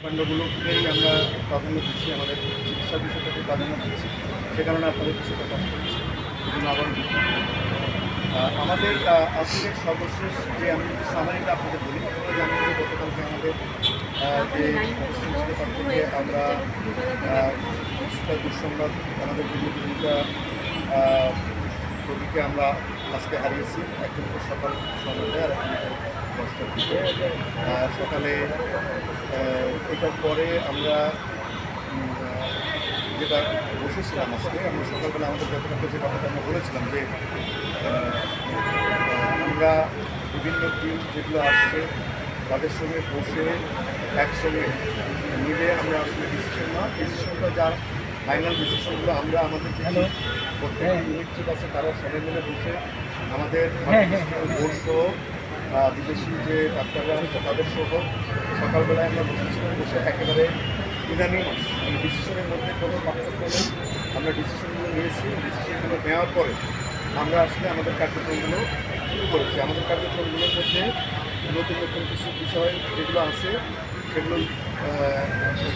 কর্মকাণ্ডগুলোকেই আমরা প্রাধান্য দিচ্ছি, আমাদের চিকিৎসা বিষয়টাকে প্রাধান্য দিচ্ছি। সে কারণে আপনাদের কিছুটা কষ্ট হচ্ছে, এই জন্য আবার আমাদের আজকের সর্বশেষ যে আমি সামারিটা আপনাদের বলি, আপনারা জানেন যে গতকালকে আমাদের যে তার থেকে আমরা কিছুটা দুঃসংবাদ, আমাদের দুর্নীতিটা রোগীকে আমরা আজকে হারিয়েছি। একজনকে সকাল 9টায় আর একজনকে 10টার দিকে সকালে। এটার পরে আমরা যেটা বসেছিলাম আজকে, আমরা সকালবেলা আমাদের গতকালকে যে কথাটা আমরা বলেছিলাম যে আমরা বিভিন্ন টিম যেগুলো আসছে তাদের সঙ্গে বসে একসঙ্গে মিলে আমরা আসলে ডিসিশনটা যার ফাইনাল ডিসিশনগুলো আমরা আমাদের প্রত্যেক ইউনিট ঠিক আছে তারা সবাই মিলে বসে আমাদের বোর্ডসহ বিদেশি যে ডাক্তাররা আছে তাদের সহ সকালবেলায় আমরা বসে একেবারে ইউনানিমাস মানে ডিসিশনের মধ্যে কোনো পার্থক্য নেই। আমরা ডিসিশনগুলো নিয়েছি, ডিসিশনগুলো নেওয়ার পরে আমরা আসলে আমাদের কার্যক্রমগুলো শুরু করেছি। আমাদের কার্যক্রমগুলোর মধ্যে নতুন নতুন কিছু বিষয় যেগুলো আছে সেগুলো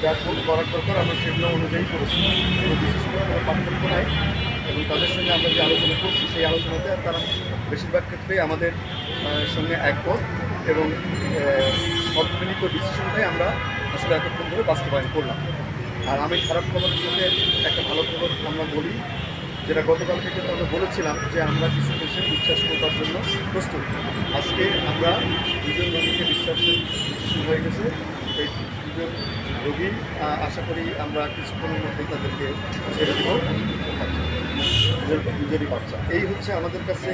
যা করার দরকার আমরা সেগুলো অনুযায়ী করেছি। কোনো ডিসিশনের কোনো পার্থক্য নাই এবং তাদের সঙ্গে আমরা যে আলোচনা করছি সেই আলোচনাতে তারা বেশিরভাগ ক্ষেত্রেই আমাদের সঙ্গে একমত এবং সম্মিলিত ডিসিশনটাই আমরা আসলে এতক্ষণ ধরে বাস্তবায়ন করলাম। আর আমি খারাপ খবর হিসেবে একটা ভালো খবর আমরা বলি, যেটা গতকাল থেকে আমরা বলেছিলাম যে আমরা কিছু পেশেন্ট বিশ্বাস করবার জন্য প্রস্তুত। আজকে আমরা দুজন রোগীকে বিশ্বাসের ডিসিশন হয়ে গেছে। এই দুজন রোগী আশা করি আমরা কিছুক্ষণের মধ্যেই তাদেরকে ছেড়ে দেব। দুজনই বাচ্চা। এই হচ্ছে আমাদের কাছে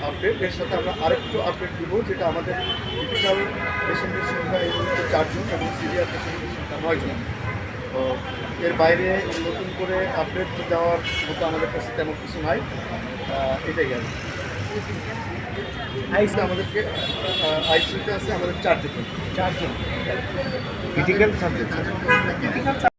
আপডেট। এর সাথে আমরা আরেকটু আপডেট দিব, যেটা আমাদের ক্রিটিক্যাল পেশেন্টের সংখ্যা এই মুহূর্তে 4 জন এবং সিরিয়াস পেশেন্টের সংখ্যা 9 জন। তো এর বাইরে নতুন করে আপডেট দেওয়ার মতো আমাদের কাছে তেমন কিছু নাই। এটাই আর আমাদেরকে আইসিইউতে আছে আমাদের 4 জন ক্রিটিক্যাল সাবজেক্ট।